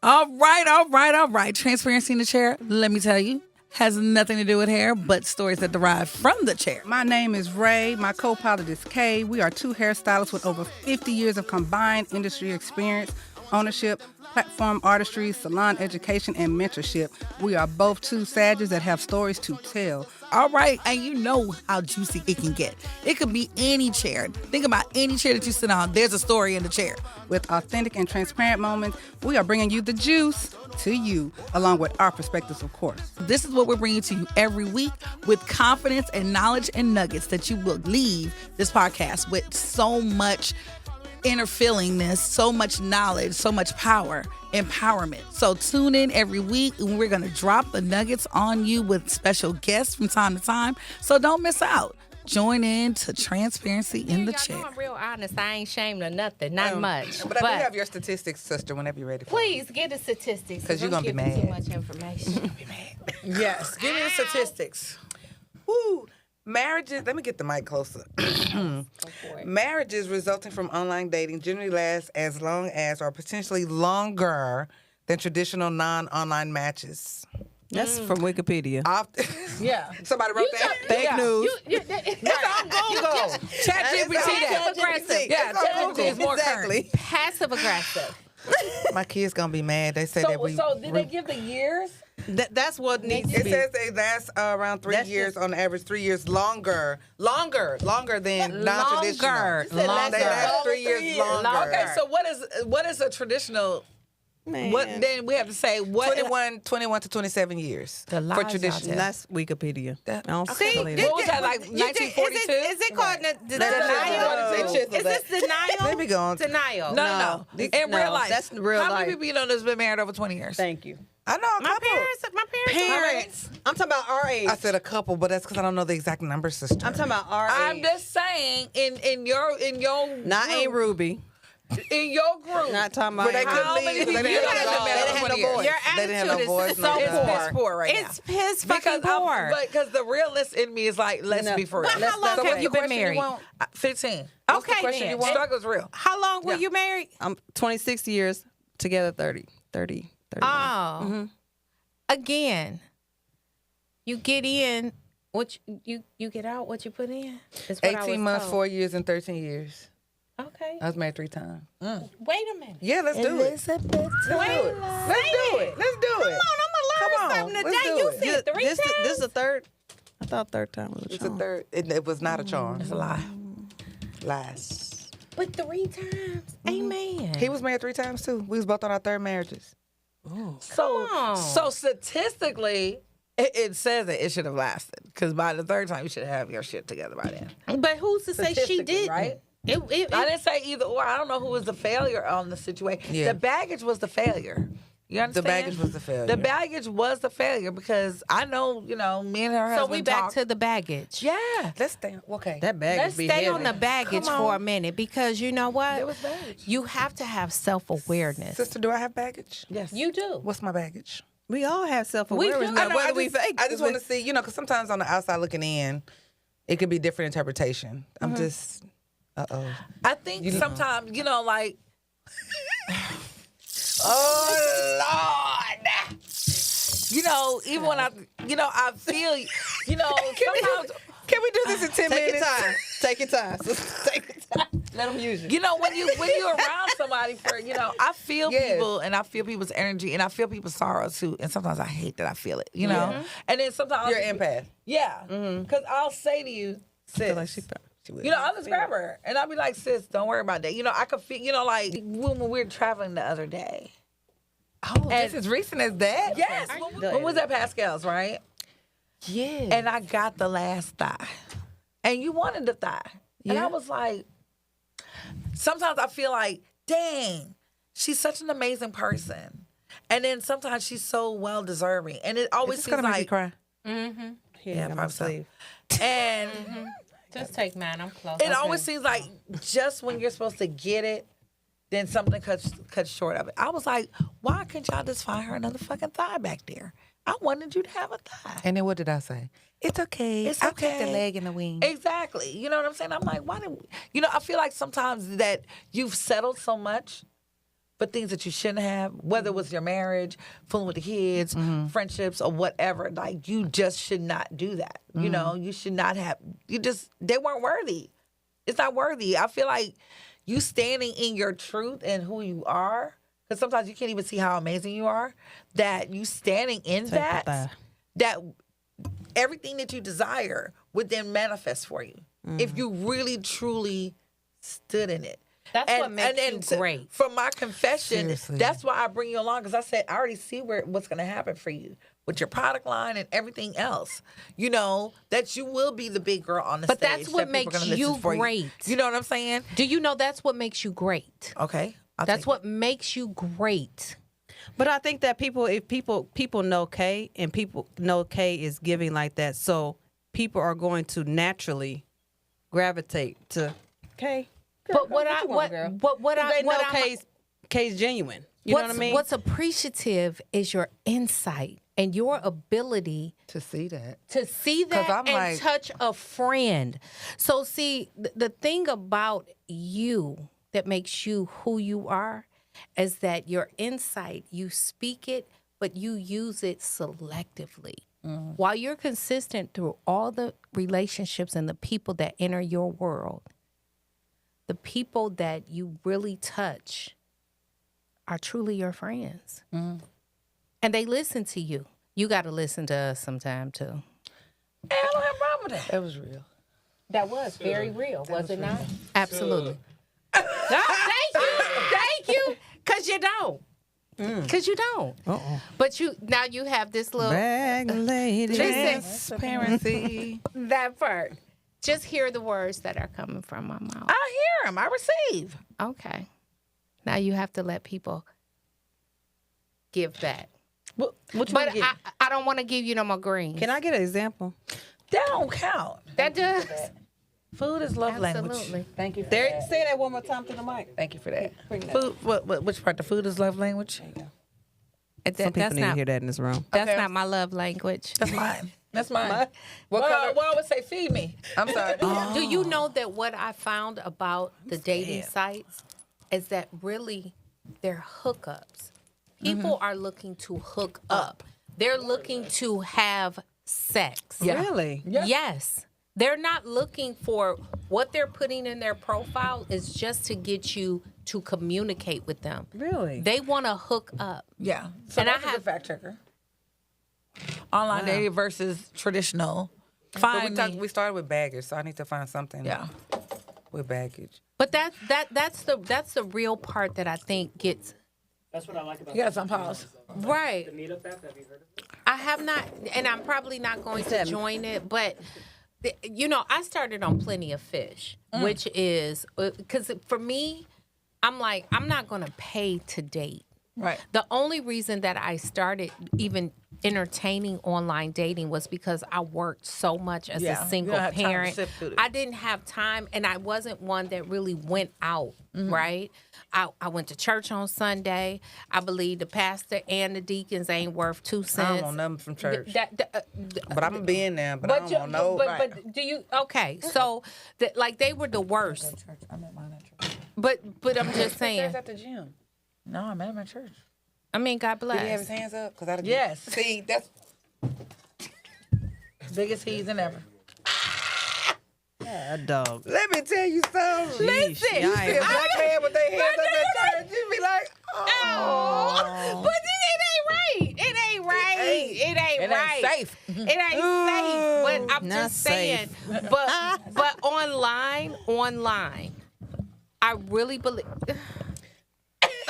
All right, all right, all right. Transparency in the chair, let me tell you, has nothing to do with hair, but stories that derive from the chair. My name is Rae. My co-pilot is Kay. We are two hairstylists with over 50 years of combined industry experience, ownership, platform artistry, salon education, and mentorship. We are both two sages that have stories to tell. All right, and you know how juicy it can get. It could be any chair. Think about any chair that you sit on. There's a story in the chair. With authentic and transparent moments, we are bringing you the juice to you, along with our perspectives, of course. This is what we're bringing to you every week with confidence and knowledge and nuggets that you will leave this podcast with so much inner feelingness, so much knowledge, so much power, empowerment. So tune in every week and we're going to drop the nuggets on you with special guests from time to time. So don't miss out. Join in to Transparency in the Chair. I'm real honest. I ain't shamed or nothing. Not much. But I do have your statistics, sister, whenever you're ready for Please, get the statistics. Because you're going to be mad. Too much information. You're going to be mad. Yes, give me the statistics. Woo. Marriages, let me get the mic closer. Marriages resulting from online dating generally last as long as or potentially longer than traditional non-online matches. That's from Wikipedia. Yeah. Somebody wrote that? Fake news. It's on Google. ChatGPT that. Aggressive. Yeah, ChatGPT is more current. Passive aggressive. My kids going to be mad. They say that we... So did they give the years? That's what needs to It be. says they last around 3 years on average, 3 years longer than non-traditional. They last 3 years longer. Okay, so what is a traditional? Man. What then we have to say what 21 to 27 years The for lies traditional. That's Wikipedia. I don't See, believe what was it. that, like 1942? Is it called That's denial? Is this denial? Let me go on. Denial. No. In real life. That's real How life. many people you know that's been married over 20 years? Thank you. I know a My couple. parents. I'm talking about our age. I said a couple, but that's because I don't know the exact number, sister. I'm talking about our age. I'm just saying in your Not group, Aunt Ruby. in your group. Not talking about But they Aunt couldn't How leave many because people they you didn't know have that's no been married over 20 years? Your They didn't have no attitude voice, is no so It's nothing. piss poor right now. It's piss fucking poor. Because the realist in me is like, let's be for real. But how long So have what's you the been question you married? want? 15. What's the Okay, question then. you want? Struggle's real. How long were you married? I'm 26 years, together 30. Oh. Again, you get in what you get out what you put in. Is what I 18 was months, told. 4 years, and 13 years. Okay. I was married 3 times. Wait a minute. Yeah, let's do it. Let's do it. Let's do it. Come on, I'm gonna learn something let's today. do You it. said three This times. is the third. I thought third time was a It's a charm. third. It was not a charm. It's a lie. Lies. But 3 times. Amen. He was married 3 times too. We was both on our third marriages. So statistically, it says that it should have lasted. Because by the third time, you should have your shit together by then. But who's to say she Statistically, didn't? right? It, I didn't say either or. I don't know who was the failure on the situation. Yeah. The baggage was the failure. You understand? baggage was the failure. The baggage was the failure because I know, me and her so husband we back talk. to the baggage. Yeah. Let's stay. Okay. That bag Let's be stay heavy. on the baggage for a minute because you know what? There was baggage. You have to have self-awareness. Sister, do I have baggage? Yes. You do. What's my baggage? We all have self-awareness. do. Now, I know, whether I we just, fake I just want to see, because sometimes on the outside looking in, it could be different interpretation. I'm just, I think sometimes, like. Oh, Lord. Even when I feel, sometimes. Can we do this in 10 Take your minutes? time. Take your time. Take your time. Let them use you. When you're around somebody for, I feel Yes. people and I feel people's energy and I feel people's sorrow too. And sometimes I hate that I feel it, And then sometimes You're an empath. Yeah. Because I'll say to you, sis, I'll just grab her and I'll be like, sis, don't worry about that. I could feel, like when we were traveling the other day. Oh, this is recent as that? Yes. When was that Pascal's, right? Yes. And I got the last thigh. And you wanted the thigh. And I was like, sometimes I feel like, dang, she's such an amazing person. And then sometimes she's so well deserving. And it always seems make me like cry. Mm-hmm. Yeah, probably so. And Just take mine. I'm close. it always seems like just when you're supposed to get it, then something cuts short of it. I was like, why couldn't y'all just find her another fucking thigh back there? I wanted you to have a thigh. And then what did I say? It's okay. It's I'll okay. take the leg and the wing. Exactly. You know what I'm saying? I'm like, why didn't I feel like sometimes that you've settled so much for things that you shouldn't have, whether it was your marriage, fooling with the kids, friendships, or whatever. Like, you just should not do that. You know, you should not have, they weren't worthy. It's not worthy. I feel like you standing in your truth and who you are, because sometimes you can't even see how amazing you are, that you standing in that everything that you desire would then manifest for you. If you really, truly stood in it. That's what makes you great. From my confession, Seriously. that's why I bring you along, because I said I already see what's going to happen for you with your product line and everything else. You know, that you will be the big girl on the But stage. that's what that people are makes gonna listen you for great. You know what I'm saying? Do you know that's what makes you great? Okay. That's what makes you great. But I think that if people know Kay, and people know Kay is giving like that, so people are going to naturally gravitate to Kay. Girl, But they know Kay's genuine. You know what I mean? What's appreciative is your insight and your ability To see that. to see 'Cause that I'm and like- touch a friend. So see, the thing about you that makes you who you are is that your insight, you speak it, but you use it selectively. While you're consistent through all the relationships and the people that enter your world, the people that you really touch are truly your friends. And they listen to you. You got to listen to us sometime, too. And I don't have a problem with that. That was real. That was very real, was it not? Absolutely. Thank you. Because you don't. Because you don't. But now you have this little, Bag lady. Transparency. that part. Just hear the words that are coming from my mouth. I hear them. I receive. Okay. Now you have to let people give back. What you But wanna get? I don't want to give you no more greens. Can I get an example? That don't count. That does. Food is love language. Absolutely. Thank you for There, that. say that one more time to the mic. Thank you for that. Food. Which part? The food is love language. Some people That's need to not, hear that in this room. that's Okay. not my love language. That's mine. That's mine. What Well, color? I would say feed me. I'm sorry. Do you know that what I found about the dating sites is that really they're hookups? People are looking to hook up. They're looking to have sex. Yeah. Really? Yeah. Yes. They're not looking for what they're putting in their profile is just to get you to communicate with them. Really? They want to hook up. Yeah. So And I that's a good have- fact checker. Online dating versus traditional. But Find me. we started with baggage, so I need to find something Yeah. with baggage. But that's the real part that I think gets That's what I like about You got some pause. right. the meetup app. Have you heard of it? I have not, and I'm probably not going to join it, but you know, I started on Plenty of Fish, which is because for me, I'm like, I'm not going to pay to date. Right. The only reason that I started even entertaining online dating was because I worked so much as Yeah, a you single don't have time to parent. sift through it. I didn't have time, and I wasn't one that really went out, right? I went to church on Sunday. I believe the pastor and the deacons ain't worth 2 cents. I don't want nothing from church. But I'm going to be in there, but I don't you- want no. but do you? Okay, so like they were the worst. I met mine at church. But I'm just saying. at the gym. No, I met him at church. I mean, God Did he have his bless. hands up? 'Cause I Yes. See, that's Biggest heathen ever. A dog. Let me tell you something. Listen, You see a black man with their hands up at church, you be like, Oh, but it ain't right. It ain't right. It ain't It right. ain't safe. It ain't safe. But I'm Not just saying. But online, I really believe.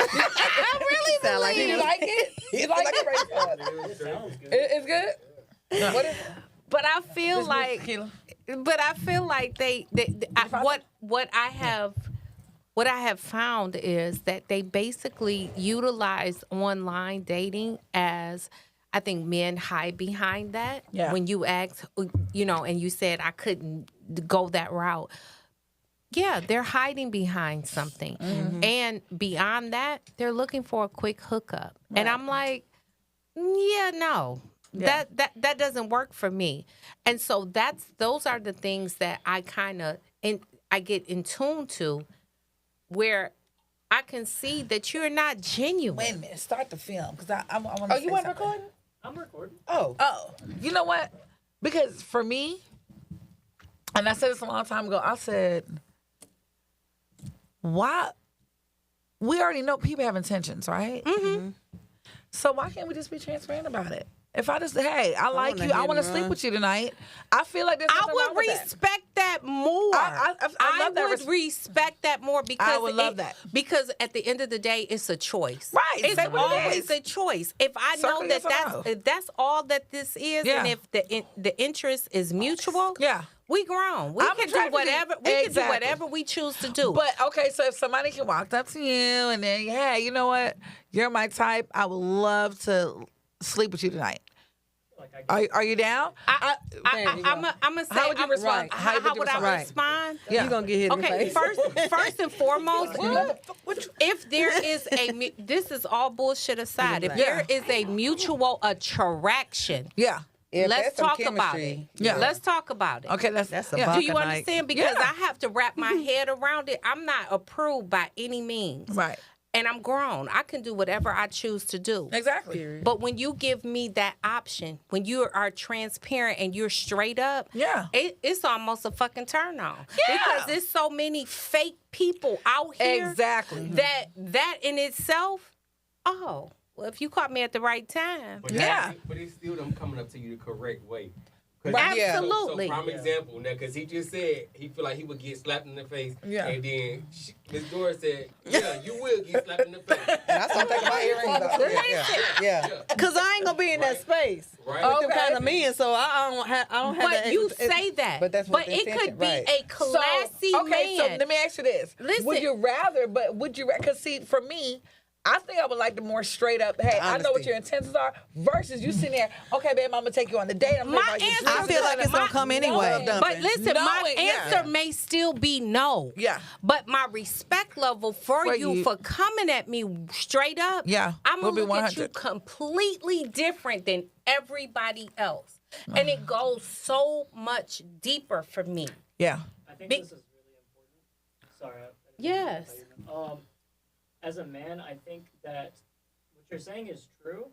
I really Sound like believe. You like it? You like it? It sounds good. It's good? What is it? But I feel like. Tequila. But I feel like what I have found is that they basically utilize online dating as, I think men hide behind that. Yeah. When you ask, you know, and you said I couldn't go that route. Yeah, they're hiding behind something. And beyond that, they're looking for a quick hookup. And I'm like, yeah, no. Yeah. That doesn't work for me. And so those are the things that I kind of I get in tune to, where I can see that you're not genuine. Wait a minute. Start the film because I want to. Oh, you weren't recording? I'm recording. Oh. Oh, you know what? Because for me, and I said this a long time ago, I said, why? We already know people have intentions, right? Mm-hmm. So why can't we just be transparent about it? If I just, hey, I like wanna you, I hit want to and sleep run. with you tonight. I feel like there's I nothing wrong would with that. respect that more. I love that would respect that more because I would love that. Because at the end of the day, it's a choice. Right, It's say what it always is. a choice. If I Circle know yes that or no. if that's all that this is, Yeah. and if the interest is mutual, Yeah. we grown. We I'm can do attracted to whatever. you. We can do Exactly. whatever we choose to do. But okay, so if somebody can walk up to you and then, hey, you know what? You're my type. I would love to sleep with you tonight. Like I Are you down? I'm gonna say, How would you respond? Right. How would you would I respond? respond? Yeah. You're going to get hit in the Okay, face. first and foremost, if there is this is all bullshit aside. If there is a mutual attraction, Yeah. If let's that's some talk about it. chemistry, Yeah. Let's talk about it. Okay, That's a yeah. buck. Do you Bacchanite. understand? Because Yeah. I have to wrap my head around it. I'm not approved by any means. Right. And I'm grown. I can do whatever I choose to do. Exactly. But when you give me that option, when you are transparent and you're straight up, Yeah. it's almost a fucking turn on. Yeah. Because there's so many fake people out here Exactly. that in itself, well, if you caught me at the right time. But Yeah. but it's still them coming up to you the correct way. 'Cause Right. so- Absolutely. So, prime example, now, because he just said he feel like he would get slapped in the face. Yeah. And then Miss Dora said, yeah, you will get slapped in the face. That's what I'm thinking my earrings off. Yeah. Because I ain't going to be in that space. Right? With them kind of men, so I don't have But that. you say that. But that's what the it could intention, be right. a classy okay, so man. let me ask you this. Listen. Would you rather, because see, for me, I think I would like the more straight up, hey, I know what Honesty. your intentions are, versus you sitting there, okay, babe, I'm going to take you on the date. I'm My gonna buy you answer drinks. I feel like it's gonna come anyway. But listen, my Knowing, yeah. answer may still be no. Yeah. But my respect level for you for coming at me straight up, Yeah, I'm will gonna be look at you 100. completely different than everybody else. And it goes so much deeper for me. Yeah. I think Be- this is really important. Sorry. Yes. As a man, I think that what you're saying is true,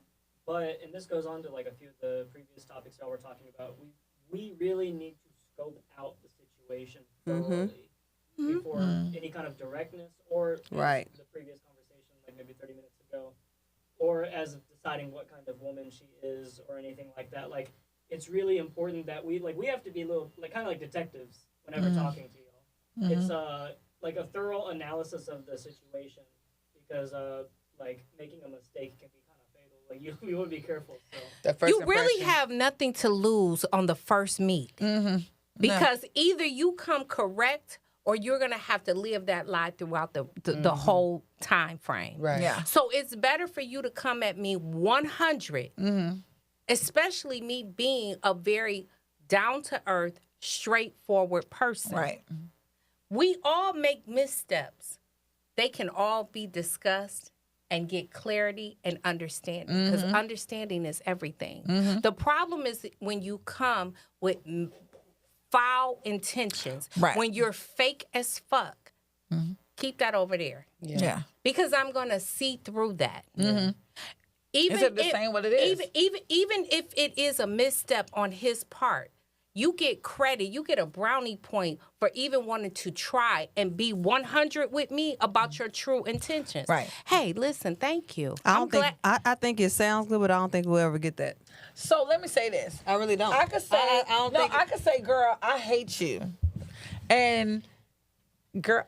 but and this goes on to like a few of the previous topics y'all were talking about. We really need to scope out the situation thoroughly before any kind of directness or Right. the previous conversation, like maybe 30 minutes ago, or as of deciding what kind of woman she is or anything like that. Like it's really important that we have to be a little kind of like detectives whenever talking to y'all. It's like a thorough analysis of the situation because making a mistake can be kind of fatal. Like you would be careful. So The first You really impression. have nothing to lose on the first meet. Because either you come correct or you're going to have to live that lie throughout the whole time frame. Right. Yeah. So it's better for you to come at me 100, especially me being a very down-to-earth, straightforward person. Right. We all make missteps. They can all be discussed and get clarity and understanding because understanding is everything. The problem is when you come with foul intentions, Right. when you're fake as fuck, keep that over there Yeah. because I'm going to see through that. Even Instead of just if- saying what it is. Even if it is a misstep on his part, you get credit. You get a brownie point for even wanting to try and be 100 with me about your true intentions. Right. Hey, listen, thank you. I I'm don't think glad- I think it sounds good, but I don't think we'll ever get that. So let me say this. I really don't. I could say, I don't think I could say, girl, I hate you. And, girl,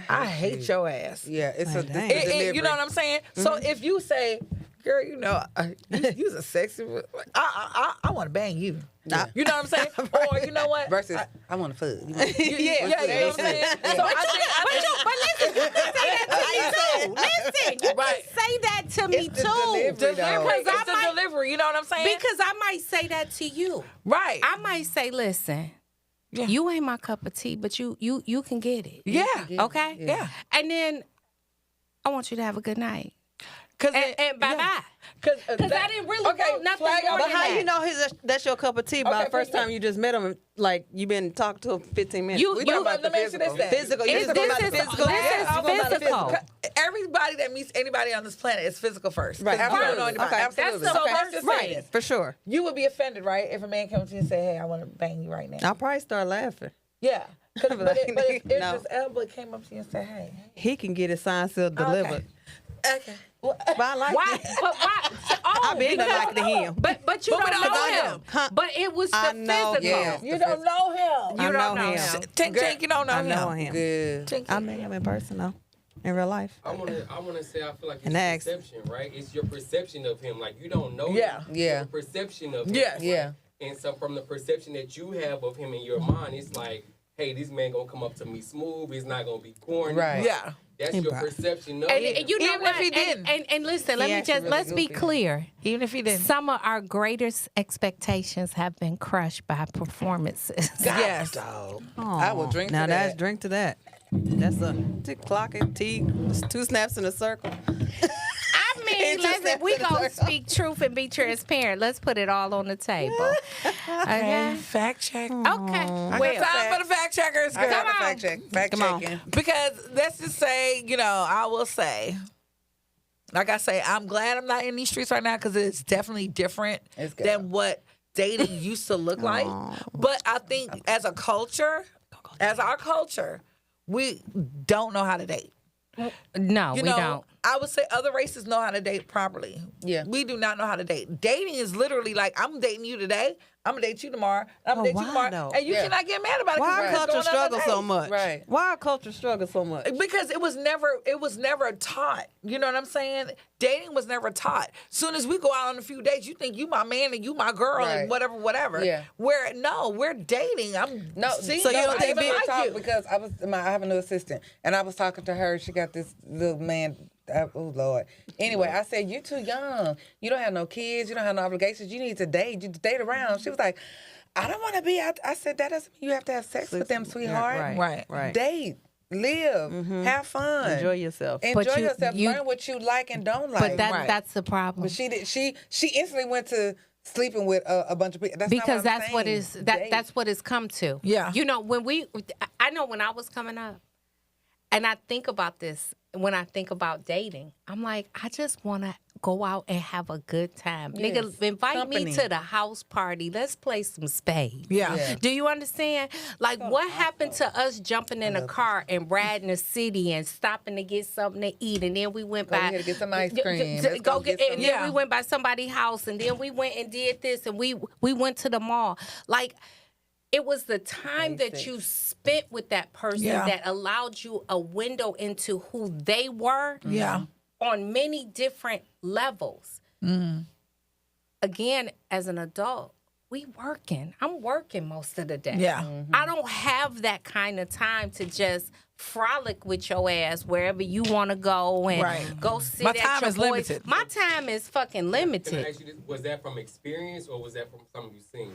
I hate your ass. Yeah, it's a dang. You know what I'm saying? So if you say, girl, you know, you's a sexy, I want to bang you. You know what I'm saying? Or you know what? versus I want to fuck. Yeah, you know what I'm saying? So But listen, you can say that to me too. Listen, you Right. can say that to me It's the too. delivery, though. delivery, Because I it's the might- delivery, you know what I'm saying? Because I might say that to you. Right. I might say, listen, you ain't my cup of tea, but you can get it. Yeah. Okay? Yeah. And then I want you to have a good night. Cause And bye-bye. Because I didn't really know nothing more But than how that. you know that's your cup of tea by the first time you just met him? Like you been talking to him for 15 minutes. You- We talking about the physical. Physical. You This just talking about is the physical. physical. Everybody that meets anybody on this planet is physical first. Right. 'Cause you don't know Absolutely. anybody. Okay. Absolutely. That's the So let's first just say thing. this. For sure. You would be offended, right, if a man comes to you and say, "Hey, I want to bang you right now." I'll probably start laughing. Yeah. But if No. this elbow came up to you and said, "Hey," He can get his sign sealed delivered. okay. But I like Why? it. But why? Oh, I've been because- like to him. But you But we don't don't know know him. Huh. But it was the I know physical. him. You don't know him. I You don't know him. him. Tink, tink, you don't know I him. know him. Good. I met him in person though, in real life. I wanna say I feel like it's And ask. perception, right? It's your perception of him. Like you don't know Yeah. him. Yeah. Your perception of him. Yes. Yeah. And so from the perception that you have of him in your mind, it's like, hey, this man gonna come up to me smooth. He's not gonna be corny. Right. Yeah. That's your perception of And him. you know Even what? if he didn't. And listen, let me actually just really let's be goofy. clear. Even if he didn't. Some of our greatest expectations have been crushed by performances. Yes. I will drink Now to that's that. drink to that. That's a tick clock and tea. It's 2 snaps in a circle. I mean, It's just listen, we that gonna circle. speak truth and be transparent. Let's put it all on the table. Okay. Fact check. Okay. I Well, got time for the fact checkers. I got girl. a fact check. Fact Come on. checking. Because let's just say, I will say, like I say, I'm glad I'm not in these streets right now because it's definitely different It's good. than what dating used to look like. But I think as a culture, as our culture, we don't know how to date. no, You we know, don't. I would say other races know how to date properly. Yeah. We do not know how to date. Dating is literally like, I'm dating you today, I'm gonna date you tomorrow, and I'm gonna date why you tomorrow. though? And you Yeah. cannot get mad about it. 'cause Why our we're just culture going on a struggle so date. much? Right. Why our culture struggle so much? Because it was never taught. You know what I'm saying? Dating was never taught. Soon as we go out on a few dates, you think you my man and you my girl and Right. whatever. Yeah. we're dating. I'm No, seeing so you don't I think even big like talk you. because I have a new assistant and I was talking to her. She got this little man. Oh Lord. Anyway, I said you're too young. You don't have no kids. You don't have no obligations. You need to date. You date around. She was like, I don't want to be out. I said that doesn't mean you have to have sex with them, sweetheart. Right. Date, live, have fun, Enjoy yourself. enjoy But yourself. you- Learn what you like and don't like. But Right. that's the problem. But she did. She instantly went to sleeping with a bunch of people. That's not Because what I'm that's what saying. is Date. that's what it's come to. Yeah. You know, I know when I was coming up, and I think about this when I think about dating, I'm like, I just want to go out and have a good time. Yes. Nigga, invite me Company. to the house party. Let's play some spades. Yeah. Yeah. Do you understand? Like, what happened to us jumping in a car and riding the city and stopping to get something to eat, and then we went Go by here to get some ice cream. to Let's go go get, get and some- then we went by somebody's house, and then we went and did this, and we went to the mall. Like, it was the time that you spent with that person Yeah. that allowed you a window into who they were Yeah. on many different levels. Again, as an adult, I'm working most of the day. Yeah. I don't have that kind of time to just frolic with your ass wherever you want to go and Right. go sit My at time your is boys. limited. My time is fucking Can I limited. ask you this? Was that from experience or was that from something you've seen?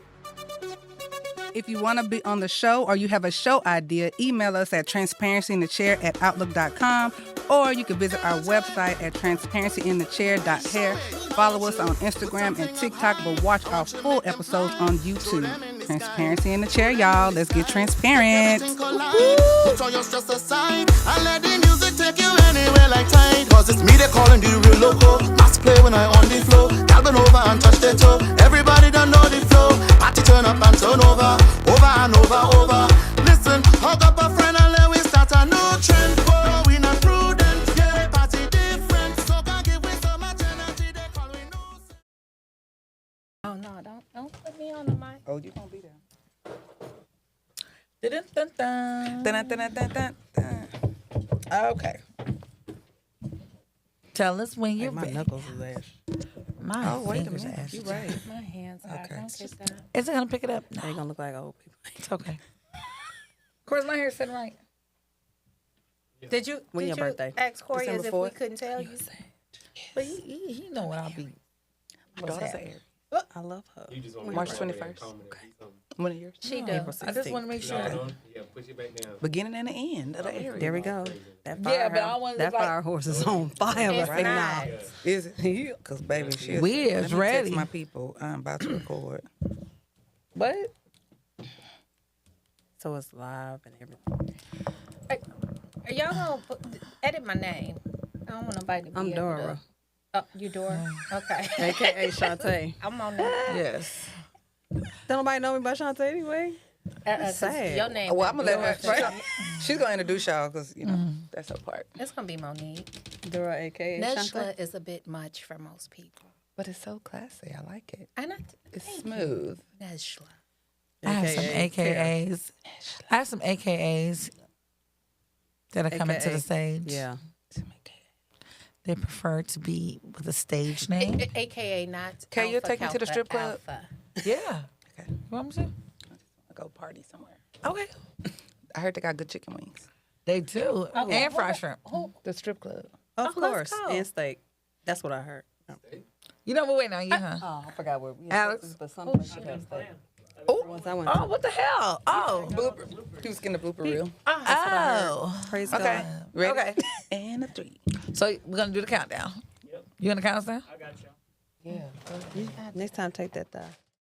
If you want to be on the show or you have a show idea, email us at transparencyinthechair@outlook.com, or you can visit our website at transparencyinthechair.hair. Follow us on Instagram and TikTok, but watch our full episodes on YouTube. Transparency in the Chair, y'all. Let's get transparent. Put all your stress aside and let the music take you anywhere like tide. Cause it's me they calling the real loco. Mass play when I on the flow. Calvin over and touch the toe. Everybody don't know the flow. Party turn up and turn over. Over and over. Listen, hug up a friend and let we start a new trend. Oh, we not prudent. Yeah, party different. So can't give we so much energy. They call we nuisance. Oh no, don't put me on the mic. Oh, you gonna be there. Dun-dun-dun-dun. Dun, dun, dun, dun, dun. Okay. Tell us when you're My ready. knuckles is ash. My Wait a fingers minute. ash. You right. My hands are Okay. don't get that. Is it gonna pick it up? No, They gonna look like old people. it's okay. Of course, my hair's sitting right. Did you When did your you birthday? ask Corey as December if we 4th? couldn't tell you? But he know what I'll be. My daughter's Aries. I love her. You just want March me to write that 21st. comment and do something. One of yours? She do. April I just 16th. want to make No, sure. don't. Yeah, push it back down. Beginning and the end of the area. There we go. That Yeah, but I fire, wanted that to, like- fire horse is on fire It's right now. not. Is it? Because, baby, she is. We is Let me ready. text my people. I'm about to record. What? So it's live and everything. Are y'all gonna edit my name? I don't want nobody to be I'm able Dora, to- Oh, you Dora? Okay. aka Shantae. I'm on that. Yes. Don't nobody know me by Shantae anyway. 'Cause Sad. Your name. Well, I'm going to let Dora. her. She's going to introduce y'all because, you know, that's her part. It's gonna be Monique. Dora, aka Nejla Shantae. is a bit much for most people. But it's so classy. I like it. And It's smooth. Nejla. I have some AKA. AKAs. I have some AKAs that are coming to AKA. the stage. Yeah. They prefer to be with a stage name. AKA not. Kay, you'll Alpha take me to the Kappa strip club? Alpha. Yeah. Okay. You want me to? I'll go party somewhere. Okay. I heard they got good chicken wings. They do. And fried shrimp. The strip club. Of let's course. go. And steak. That's what I heard. You know, we're waiting on you, huh? Oh, I forgot where. Alex? But some place should have steak. Oh, Once I went oh, what the hell? Oh. Blooper. He was getting the blooper reel. Oh. Praise Okay. God. Ready? Okay. And a 3. So we're going to do the countdown. Yep. You going to count us down? I got you. Yeah. Next time, take that thigh.